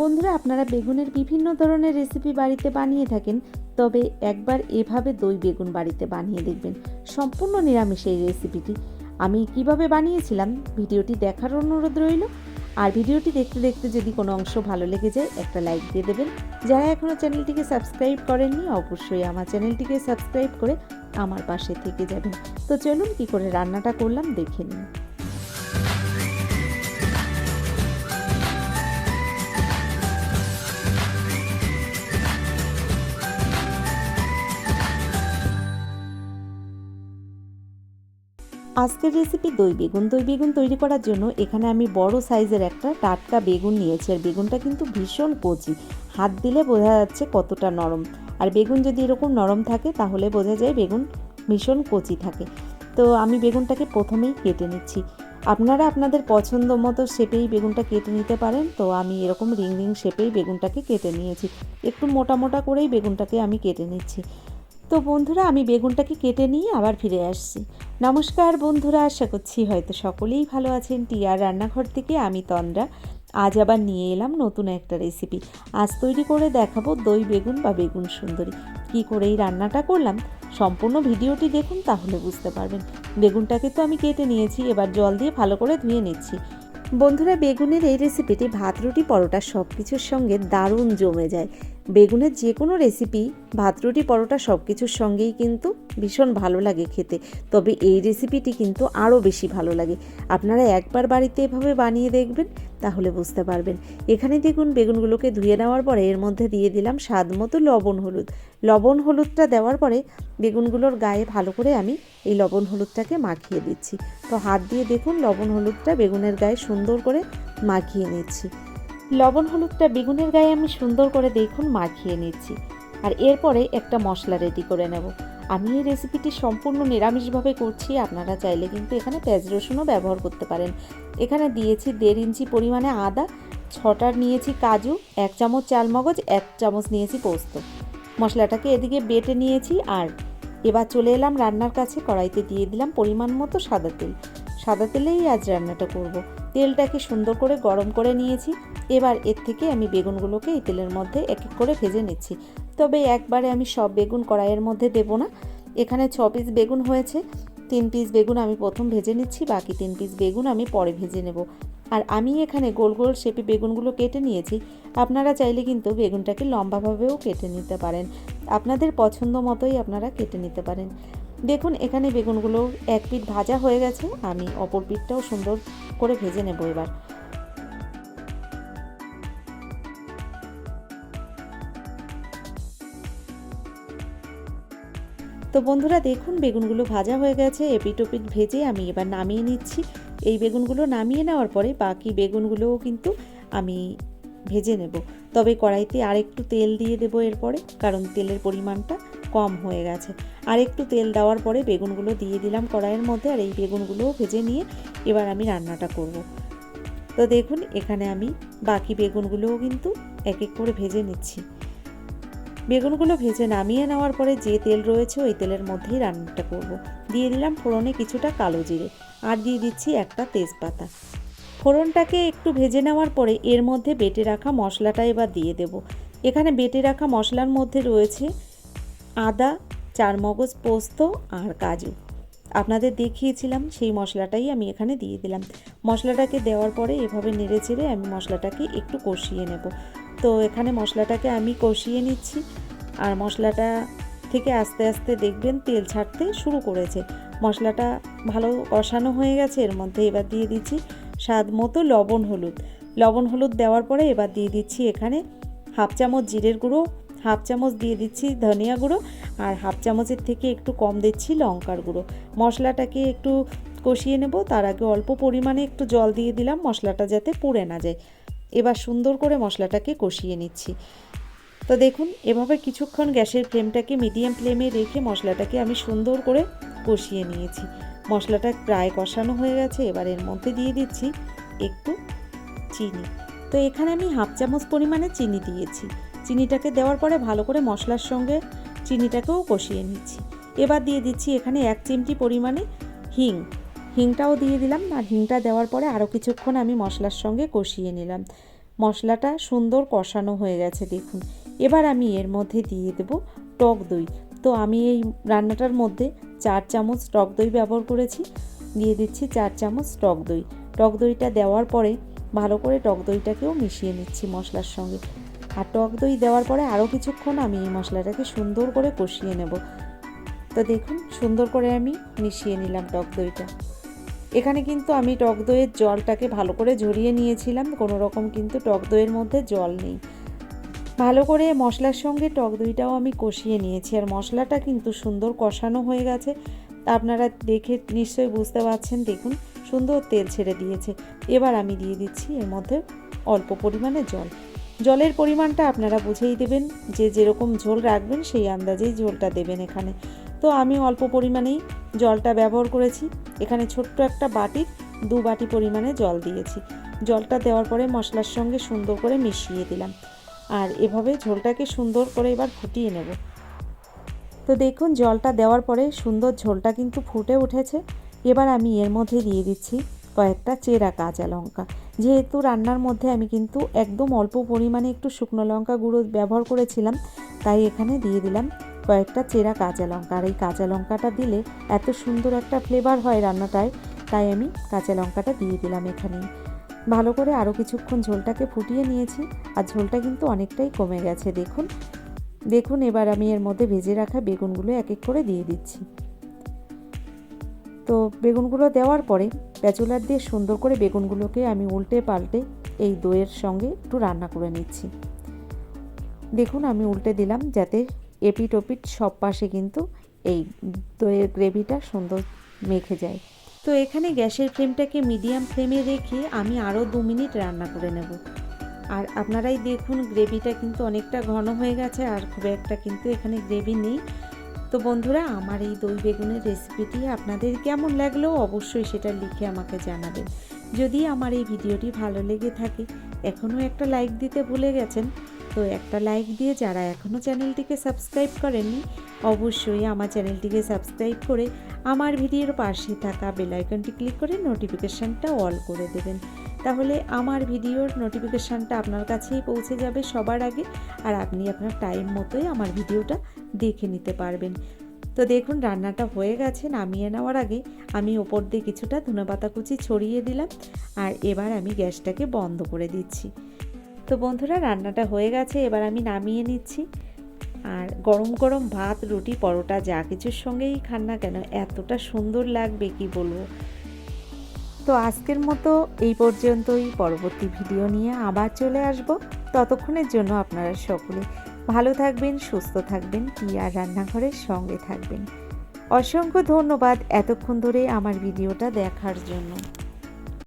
বন্ধুরা, আপনারা বেগুনের বিভিন্ন ধরনের রেসিপি বাড়িতে বানিয়ে থাকেন, তবে একবার এভাবে দই বেগুন বাড়িতে বানিয়ে দেখবেন। সম্পূর্ণ নিরামিষ এই রেসিপিটি। আমি কিভাবে বানিয়েছিলাম ভিডিওটি দেখার অনুরোধ রইল। আর ভিডিওটি দেখতে দেখতে যদি কোনো অংশ ভালো লেগে যায় একটা লাইক দিয়ে দেবেন। যারা এখনও চ্যানেলটিকে সাবস্ক্রাইব করেননি অবশ্যই আমার চ্যানেলটিকে সাবস্ক্রাইব করে আমার পাশে থেকে যাবেন। তো চলুন কী করে রান্নাটা করলাম দেখে নিন। আজকের রেসিপি দই বেগুন। দই বেগুন তৈরি করার জন্য এখানে আমি বড় সাইজের একটা টাটকা বেগুন নিয়েছি। আর বেগুনটা কিন্তু ভীষণ কচি, হাত দিলে বোঝা যাচ্ছে কতটা নরম। আর বেগুন যদি এরকম নরম থাকে তাহলে বোঝা যায় বেগুন ভীষণ কচি থাকে। তো আমি বেগুনটাকে প্রথমেই কেটে নিচ্ছি। আপনারা আপনাদের পছন্দ মতো শেপেই বেগুনটা কেটে নিতে পারেন। তো আমি এরকম রিং রিং শেপেই বেগুনটাকে কেটে নিয়েছি। একটু মোটা মোটা করেই বেগুনটাকে আমি কেটে নিচ্ছি। তো বন্ধুরা, আমি বেগুনটাকে কেটে নিয়ে আবার ফিরে আসছি। নমস্কার বন্ধুরা, আশা করছি হয়তো সকলেই ভালো আছেন। টিয়ার রান্নাঘর থেকে আমি তন্দ্রা আজ আবার নিয়ে এলাম নতুন একটা রেসিপি। আজ তৈরি করে দেখাবো দই বেগুন বা বেগুন সুন্দরী। কী করে এই রান্নাটা করলাম সম্পূর্ণ ভিডিওটি দেখুন, তাহলে বুঝতে পারবেন। বেগুনটাকে তো আমি কেটে নিয়েছি, এবার জল দিয়ে ভালো করে ধুয়ে নিচ্ছি। বন্ধুরা, বেগুনের এই রেসিপিটি ভাত রুটি পরোটা সব কিছুর সঙ্গে দারুণ জমে যায়। বেগুনের যে কোনো রেসিপি ভাত রুটি পরোটা সব কিছুর সঙ্গেই কিন্তু ভীষণ ভালো লাগে খেতে। তবে এই রেসিপিটি কিন্তু আরও বেশি ভালো লাগে। আপনারা একবার বাড়িতে এভাবে বানিয়ে দেখবেন, তাহলে বুঝতে পারবেন। এখানে দেখুন বেগুনগুলোকে ধুয়ে নেওয়ার পরে এর মধ্যে দিয়ে দিলাম স্বাদ মতো লবণ হলুদ। লবণ হলুদটা দেওয়ার পরে বেগুনগুলোর গায়ে ভালো করে আমি এই লবণ হলুদটাকে মাখিয়ে দিচ্ছি। তো হাত দিয়ে দেখুন লবণ হলুদটা বেগুনের গায়ে সুন্দর করে মাখিয়ে নিচ্ছি। লবণ হলুদটা বেগুনের গায়ে আমি সুন্দর করে দেখুন মাখিয়ে নিচ্ছি। আর এরপরে একটা মশলা রেডি করে নেব। আমি এই রেসিপিটি সম্পূর্ণ নিরামিষভাবে করছি, আপনারা চাইলে কিন্তু এখানে পেঁয়াজ রসুনও ব্যবহার করতে পারেন। এখানে দিয়েছি 1.5 ইঞ্চি পরিমাণে আদা, 6টা নিয়েছি কাজু, 1 চামচ চালমগজ, 1 চামচ নিয়েছি পোস্ত। মশলাটাকে এদিকে বেটে নিয়েছি। আর এবার চলে এলাম রান্নার কাছে। কড়াইতে দিয়ে দিলাম পরিমাণ মতো সাদা তেল। সাদা তেলেই আজ রান্নাটা করব। তেলটাকে সুন্দর করে গরম করে নিয়েছি। এবার এর থেকে আমি বেগুনগুলোকে এই তেলের মধ্যে এক এক করে ভেজে নিচ্ছি। তবে একবারে আমি সব বেগুন কড়াইয়ের মধ্যে দেব না। এখানে 6 পিস বেগুন হয়েছে, 3 পিস বেগুন আমি প্রথম ভেজে নিচ্ছি, বাকি 3 পিস বেগুন আমি পরে ভেজে নেব। আর আমি এখানে গোল গোল শেপে বেগুনগুলো কেটে নিয়েছি। আপনারা চাইলে কিন্তু বেগুনটাকে লম্বাভাবেও কেটে নিতে পারেন। আপনাদের পছন্দ মতোই আপনারা কেটে নিতে পারেন। দেখুন এখানে বেগুনগুলো এক পিঠ ভাজা হয়ে গেছে, আমি অপর পিঠটাও সুন্দর করে ভেজে নেব এবার। তো বন্ধুরা দেখুন বেগুনগুলো ভাজা হয়ে গেছে, এপিঠ ওপিঠ ভেজে আমি এবার নামিয়ে নিচ্ছি। এই বেগুনগুলো নামিয়ে নেওয়ার পরে বাকি বেগুনগুলোও কিন্তু আমি ভেজে নেব। তবে কড়াইতে আরেকটু তেল দিয়ে দেবো এরপরে, কারণ তেলের পরিমাণটা কম হয়ে গেছে। আর একটু তেল দেওয়ার পরে বেগুনগুলো দিয়ে দিলাম কড়াইয়ের মধ্যে। আর এই বেগুনগুলোও ভেজে নিয়ে এবার আমি রান্নাটা করব। তো দেখুন এখানে আমি বাকি বেগুনগুলোও কিন্তু এক এক করে ভেজে নিচ্ছি। বেগুনগুলো ভেজে নামিয়ে নেওয়ার পরে যে তেল রয়েছে ওই তেলের মধ্যেই রান্নাটা করব। দিয়ে দিলাম ফোড়নে কিছুটা কালো জিরে, আর দিয়ে দিচ্ছি একটা তেজপাতা। ফোড়নটাকে একটু ভেজে নেওয়ার পরে এর মধ্যে বেটে রাখা মশলাটা এবার দিয়ে দেব। এখানে বেটে রাখা মশলার মধ্যে রয়েছে আদা, চারমগজ, পোস্ত আর কাজু। আপনাদের দেখিয়েছিলাম সেই মশলাটাই আমি এখানে দিয়ে দিলাম। মশলাটাকে দেওয়ার পরে এভাবে নেড়ে চেড়ে আমি মশলাটাকে একটু কষিয়ে নেব। তো এখানে মশলাটাকে আমি কষিয়ে নিচ্ছি। আর মশলাটা থেকে আস্তে আস্তে দেখবেন তেল ছাড়তে শুরু করেছে। মশলাটা ভালো কষানো হয়ে গেছে। এর মধ্যে এবার দিয়ে দিচ্ছি স্বাদ মতো লবণ হলুদ। লবণ হলুদ দেওয়ার পরে এবার দিয়ে দিচ্ছি এখানে 1/2 চামচ জিরের গুঁড়ো, 1/2 চামচ দিয়ে দিচ্ছি ধনিয়া গুঁড়ো, আর 1/2 চামচের থেকে একটু কম দিচ্ছি লঙ্কার গুঁড়ো। মশলাটাকে একটু কষিয়ে নেব। তার আগে অল্প পরিমাণে একটু জল দিয়ে দিলাম মশলাটা যাতে পুড়ে না যায়। এবার সুন্দর করে মশলাটাকে কষিয়ে নিচ্ছি। তো দেখুন এভাবে কিছুক্ষণ গ্যাসের ফ্লেমটাকে মিডিয়াম ফ্লেমে রেখে মশলাটাকে আমি সুন্দর করে কষিয়ে নিয়েছি। মশলাটা প্রায় কষানো হয়ে গেছে। এবার এর মধ্যে দিয়ে দিচ্ছি একটু চিনি। তো এখানে আমি 1/2 চামচ পরিমাণে চিনি দিয়েছি। চিনিটাকে দেওয়ার পরে ভালো করে মশলার সঙ্গে চিনিটাকেও কষিয়ে নিচ্ছি। এবার দিয়ে দিচ্ছি এখানে 1 চিমটি পরিমাণে হিংটাও দিয়ে দিলাম। আর হিংটা দেওয়ার পরে আরও কিছুক্ষণ আমি মশলার সঙ্গে কষিয়ে নিলাম। মশলাটা সুন্দর কষানো হয়ে গেছে দেখুন। এবার আমি এর মধ্যে দিয়ে দেব টক দই। তো আমি এই রান্নাটার মধ্যে 4 চামচ টক দই ব্যবহার করেছি। দিয়ে দিচ্ছি 4 চামচ টক দই। টক দইটা দেওয়ার পরে ভালো করে টক দইটাকেও মিশিয়ে নিচ্ছি মশলার সঙ্গে। আর টক দই দেওয়ার পরে আরও কিছুক্ষণ আমি এই মশলাটাকে সুন্দর করে কষিয়ে নেব। তো দেখুন সুন্দর করে আমি মিশিয়ে নিলাম টক দইটা। এখানে কিন্তু আমি টক দইয়ের জলটাকে ভালো করে ঝরিয়ে নিয়েছিলাম, কোনো রকম কিন্তু টক দইয়ের মধ্যে জল নেই। ভালো করে মশলার সঙ্গে টক দইটাও আমি কষিয়ে নিয়েছি, আর মশলাটা কিন্তু সুন্দর কষানো হয়ে গেছে। আপনারা দেখে নিশ্চয়ই বুঝতে পারছেন, দেখুন সুন্দর তেল ছেড়ে দিয়েছে। এবার আমি দিয়ে দিচ্ছি এর মধ্যে অল্প পরিমাণে জল। জলের পরিমাণটা আপনারা বুঝেই দেবেন, যে যেরকম ঝোল রাখবেন সেই আন্দাজেই ঝোলটা দেবেন এখানে। তো আমি অল্প পরিমাণেই জলটা ব্যবহার করেছি। এখানে ছোট্ট একটা বাটির 2 বাটি পরিমাণে জল দিয়েছি। জলটা দেওয়ার পরে মশলার সঙ্গে সুন্দর করে মিশিয়ে দিলাম, আর এভাবে ঝোলটাকে সুন্দর করে এবার ফুটিয়ে নেব। তো দেখুন জলটা দেওয়ার পরে সুন্দর ঝোলটা কিন্তু ফুটে উঠেছে। এবার আমি এর মধ্যে দিয়ে দিচ্ছি কয়েকটা চেরা কাঁচা লঙ্কা। যেহেতু রান্নার মধ্যে আমি কিন্তু একদম অল্প পরিমাণে একটু শুকনো লঙ্কা গুঁড়ো ব্যবহার করেছিলাম, তাই এখানে দিয়ে দিলাম কয়েকটা চেরা কাঁচা লঙ্কা। আর এই কাঁচা লঙ্কাটা দিলে এত সুন্দর একটা ফ্লেভার হয় রান্নাটায়, তাই আমি কাঁচা লঙ্কাটা দিয়ে দিলাম এখানেই। ভালো করে আরও কিছুক্ষণ ঝোলটাকে ফুটিয়ে নিয়েছি, আর ঝোলটা কিন্তু অনেকটাই কমে গেছে দেখুন। দেখুন এবার আমি এর মধ্যে ভেজে রাখা বেগুনগুলো এক এক করে দিয়ে দিচ্ছি। তো বেগুনগুলো দেওয়ার পরে স্প্যাচুলার দিয়ে সুন্দর করে বেগুনগুলোকে আমি উল্টে পাল্টে এই দইয়ের সঙ্গে একটু রান্না করে নিচ্ছি। দেখুন আমি উল্টে দিলাম, যাতে এপিট ওপিট সব পাশে কিন্তু এই দইয়ের গ্রেভিটা সুন্দর মেখে যায়। তো এখানে গ্যাসের ফ্লেমটাকে মিডিয়াম ফ্লেমে রেখে আমি আরও 2 মিনিট রান্না করে নেব। আর আপনারাই দেখুন গ্রেভিটা কিন্তু অনেকটা ঘন হয়ে গেছে, আর খুব একটা কিন্তু এখানে গ্রেভি নেই। তো বন্ধুরা, আমার এই দই বেগুনের রেসিপিটি আপনাদের কেমন লাগলো অবশ্যই সেটা লিখে আমাকে জানাবেন। যদি আমার এই ভিডিওটি ভালো লেগে থাকে, এখনও একটা লাইক দিতে ভুলে গেছেন, তো একটা লাইক দিয়ে যারা এখনও চ্যানেলটিকে সাবস্ক্রাইব করেননি, অবশ্যই আমার চ্যানেলটিকে সাবস্ক্রাইব করে আমার ভিডিওর পাশে থাকা বেল আইকনটি ক্লিক করে নোটিফিকেশানটা অল করে দেবেন। তাহলে আমার ভিডিওর নোটিফিকেশানটা আপনার কাছেই পৌঁছে যাবে সবার আগে, আর আপনি আপনার টাইম মতোই আমার ভিডিওটা দেখে নিতে পারবেন। তো দেখুন রান্নাটা হয়ে গেছে। নামিয়ে নেওয়ার আগে আমি ওপর দিয়ে কিছুটা ধনেপাতা কুচি ছড়িয়ে দিলাম, আর এবার আমি গ্যাসটাকে বন্ধ করে দিচ্ছি। তো বন্ধুরা রান্নাটা হয়ে গেছে, এবার আমি নামিয়ে নিচ্ছি। আর গরম গরম ভাত, রুটি, পরোটা যা কিছুর সঙ্গেই খান না কেন এতটা সুন্দর লাগবে কি বলবো। তো আজকের মতো এই পর্যন্তই। পরবর্তী ভিডিও নিয়ে আবার চলে আসব। ততক্ষণের জন্য আপনারা সকলে ভালো থাকবেন, সুস্থ থাকবেন, টিয়ার রান্নাঘরের সঙ্গে থাকবেন। অসংখ্য ধন্যবাদ এতক্ষণ ধরে আমার ভিডিওটা দেখার জন্য।